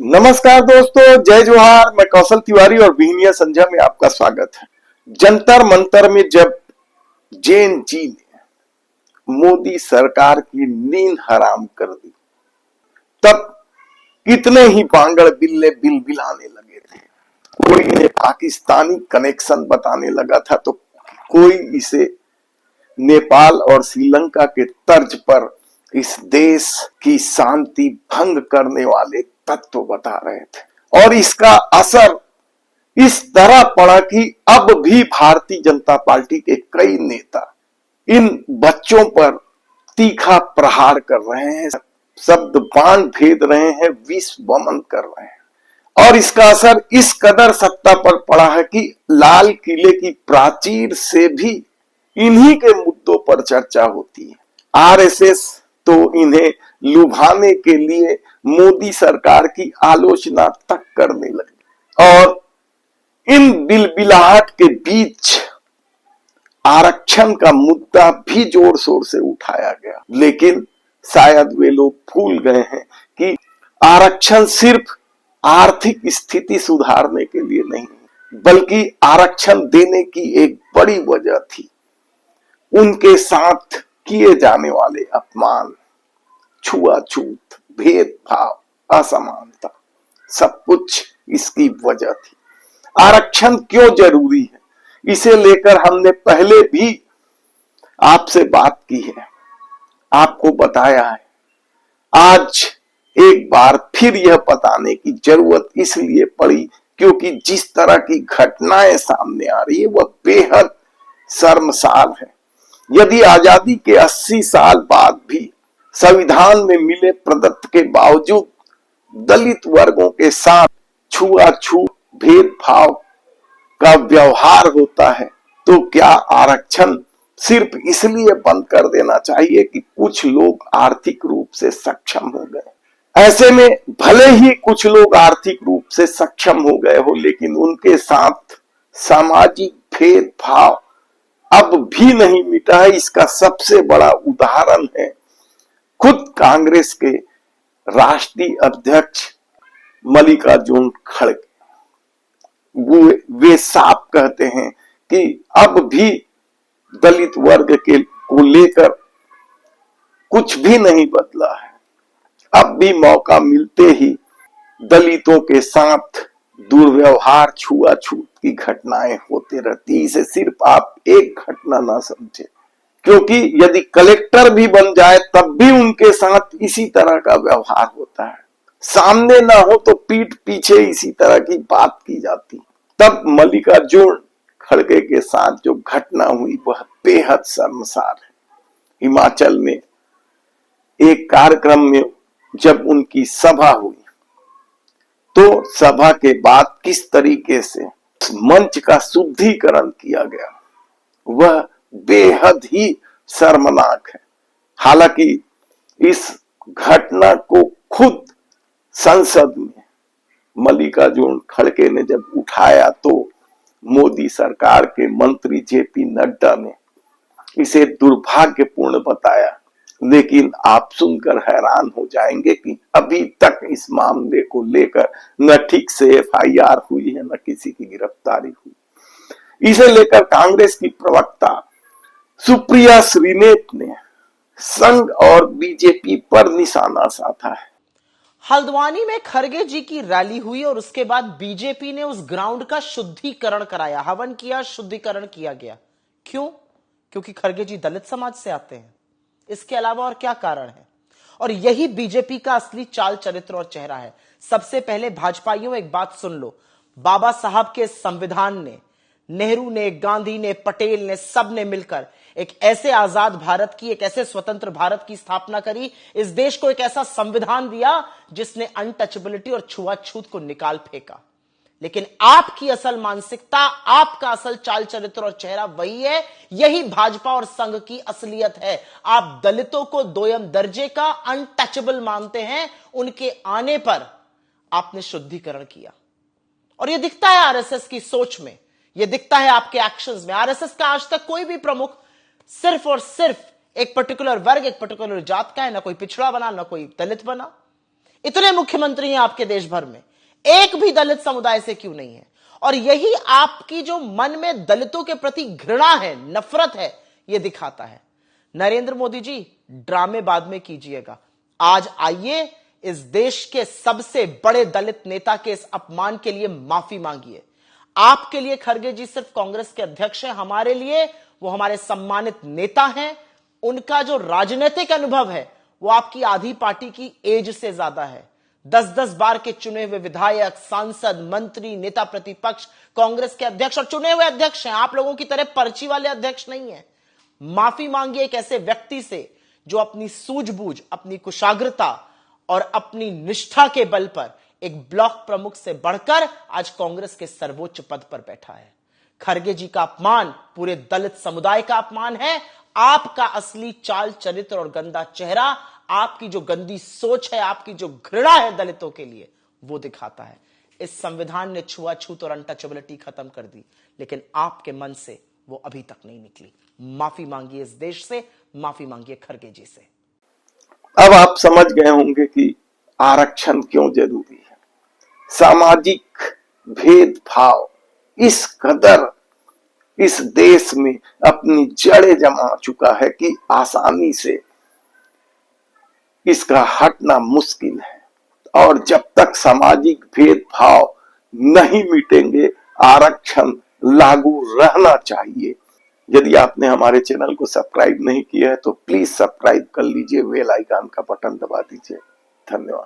नमस्कार दोस्तों, जय जोहार। मैं कौशल तिवारी और बिहनिया संध्या में आपका स्वागत है। जंतर मंतर में जब जैन जी ने मोदी सरकार की नींद हराम कर दी, तब कितने ही बांगड़ बिल्ले बिल बिलाने लगे थे। कोई इन्हें पाकिस्तानी कनेक्शन बताने लगा था, तो कोई इसे नेपाल और श्रीलंका के तर्ज पर इस देश की शांति भंग करने वाले तत्व बता रहे थे। और इसका असर इस तरह पड़ा कि अब भी भारतीय जनता पार्टी के कई नेता इन बच्चों पर तीखा प्रहार कर रहे हैं, शब्द बाण भेद रहे हैं, विष वमन कर रहे हैं। और इसका असर इस कदर सत्ता पर पड़ा है कि लाल किले की प्राचीर से भी इन्हीं के मुद्दों पर चर्चा होती है। आरएसएस तो इन्हें लुभाने के लिए मोदी सरकार की आलोचना तक करने लगी। और इन बिलबिलाहट के बीच आरक्षण का मुद्दा भी जोर शोर से उठाया गया, लेकिन शायद वे लोग भूल गए हैं कि आरक्षण सिर्फ आर्थिक स्थिति सुधारने के लिए नहीं, बल्कि आरक्षण देने की एक बड़ी वजह थी उनके साथ किए जाने वाले अपमान, छुआछूत, भेदभाव, असमानता, सब कुछ इसकी वजह थी। आरक्षण क्यों जरूरी है, इसे लेकर हमने पहले भी आपसे बात की है, आपको बताया है। आज एक बार फिर यह बताने की जरूरत इसलिए पड़ी क्योंकि जिस तरह की घटनाएं सामने आ रही है वह बेहद शर्मसार है। यदि आजादी के 80 साल बाद भी संविधान में मिले प्रदत्त के बावजूद दलित वर्गों के साथ छुआछूत, भेदभाव का व्यवहार होता है, तो क्या आरक्षण सिर्फ इसलिए बंद कर देना चाहिए कि कुछ लोग आर्थिक रूप से सक्षम हो गए? ऐसे में भले ही कुछ लोग आर्थिक रूप से सक्षम हो गए हो, लेकिन उनके साथ सामाजिक भेदभाव अब भी नहीं मिटा है। इसका सबसे बड़ा उदाहरण है खुद कांग्रेस के राष्ट्रीय अध्यक्ष मल्लिकार्जुन खड़गे। वे साफ कहते हैं कि अब भी दलित वर्ग के को लेकर कुछ भी नहीं बदला है। अब भी मौका मिलते ही दलितों के साथ दुर्व्यवहार, छुआछूत की घटनाएं होते रहती। इसे सिर्फ आप एक घटना ना समझे, क्योंकि यदि कलेक्टर भी बन जाए तब भी उनके साथ इसी तरह का व्यवहार होता है। सामने ना हो तो पीठ पीछे इसी तरह की बात की जाती। तब मल्लिकार्जुन खड़गे के साथ जो घटना हुई वह बेहद शर्मसार है। हिमाचल में एक कार्यक्रम में जब उनकी सभा हुई, तो सभा के बाद किस तरीके से मंच का शुद्धिकरण किया गया वह बेहद ही शर्मनाक है। हालांकि इस घटना को खुद संसद में मल्लिकार्जुन खड़गे ने जब उठाया तो मोदी सरकार के मंत्री जेपी नड्डा ने इसे दुर्भाग्यपूर्ण बताया। लेकिन आप सुनकर हैरान हो जाएंगे कि अभी तक इस मामले को लेकर न ठीक से एफआईआर हुई है, न किसी की गिरफ्तारी हुई। इसे लेकर कांग्रेस की प्रवक्ता सुप्रिया श्रीनेत ने संघ और बीजेपी पर निशाना साधा है। हल्द्वानी में खड़गे जी की रैली हुई और उसके बाद बीजेपी ने उस ग्राउंड का शुद्धिकरण कराया, हवन किया, शुद्धिकरण किया गया। क्यों? क्योंकि खड़गे जी दलित समाज से आते हैं। इसके अलावा और क्या कारण है? और यही बीजेपी का असली चाल, चरित्र और चेहरा है। सबसे पहले भाजपाइयों एक बात सुन लो, बाबा साहब के संविधान ने, नेहरू ने, गांधी ने, पटेल ने, सब ने मिलकर एक ऐसे आजाद भारत की, एक ऐसे स्वतंत्र भारत की स्थापना करी। इस देश को एक ऐसा संविधान दिया जिसने अनटचेबिलिटी और छुआछूत को निकाल फेंका। लेकिन आपकी असल मानसिकता, आपका असल चाल चरित्र और चेहरा वही है। यही भाजपा और संघ की असलियत है। आप दलितों को दोयम दर्जे का, अनटचेबल मानते हैं। उनके आने पर आपने शुद्धिकरण किया और यह दिखता है आरएसएस की सोच में, यह दिखता है आपके एक्शंस में। आरएसएस का आज तक कोई भी प्रमुख सिर्फ और सिर्फ एक पर्टिकुलर वर्ग, एक पर्टिकुलर जात का है, ना कोई पिछड़ा बना, ना कोई दलित बना। इतने मुख्यमंत्री हैं आपके देश भर में, एक भी दलित समुदाय से क्यों नहीं है? और यही आपकी जो मन में दलितों के प्रति घृणा है, नफरत है, यह दिखाता है। नरेंद्र मोदी जी, ड्रामे बाद में कीजिएगा, आज आइए इस देश के सबसे बड़े दलित नेता के इस अपमान के लिए माफी मांगिए। आपके लिए खरगे जी सिर्फ कांग्रेस के अध्यक्ष हैं, हमारे लिए वो हमारे सम्मानित नेता हैं। उनका जो राजनीतिक अनुभव है वो आपकी आधी पार्टी की एज से ज्यादा है। 10-10 बार के चुने हुए विधायक, सांसद, मंत्री, नेता प्रतिपक्ष, कांग्रेस के अध्यक्ष और चुने हुए अध्यक्ष हैं। आप लोगों की तरह पर्ची वाले अध्यक्ष नहीं है। माफी मांगिए एक ऐसे व्यक्ति से जो अपनी सूझबूझ, अपनी कुशाग्रता और अपनी निष्ठा के बल पर एक ब्लॉक प्रमुख से बढ़कर आज कांग्रेस के सर्वोच्च पद पर बैठा है। खरगे जी का अपमान पूरे दलित समुदाय का अपमान है। आपका असली चाल चरित्र और गंदा चेहरा, आपकी जो गंदी सोच है, आपकी जो घृणा है दलितों के लिए, वो दिखाता है। इस संविधान ने छुआछूत और अनटचेबिलिटी खत्म कर दी, लेकिन आपके मन से वो अभी तक नहीं निकली। माफी मांगिए इस देश से, माफी मांगिए खरगे जी से। अब आप समझ गए होंगे कि आरक्षण क्यों जरूरी है। सामाजिक भेदभाव इस कदर इस देश में अपनी जड़ें जमा चुका है कि आसानी से इसका हटना मुश्किल है। और जब तक सामाजिक भेदभाव नहीं मिटेंगे, आरक्षण लागू रहना चाहिए। यदि आपने हमारे चैनल को सब्सक्राइब नहीं किया है तो प्लीज सब्सक्राइब कर लीजिए, बेल आइकन का बटन दबा दीजिए। धन्यवाद।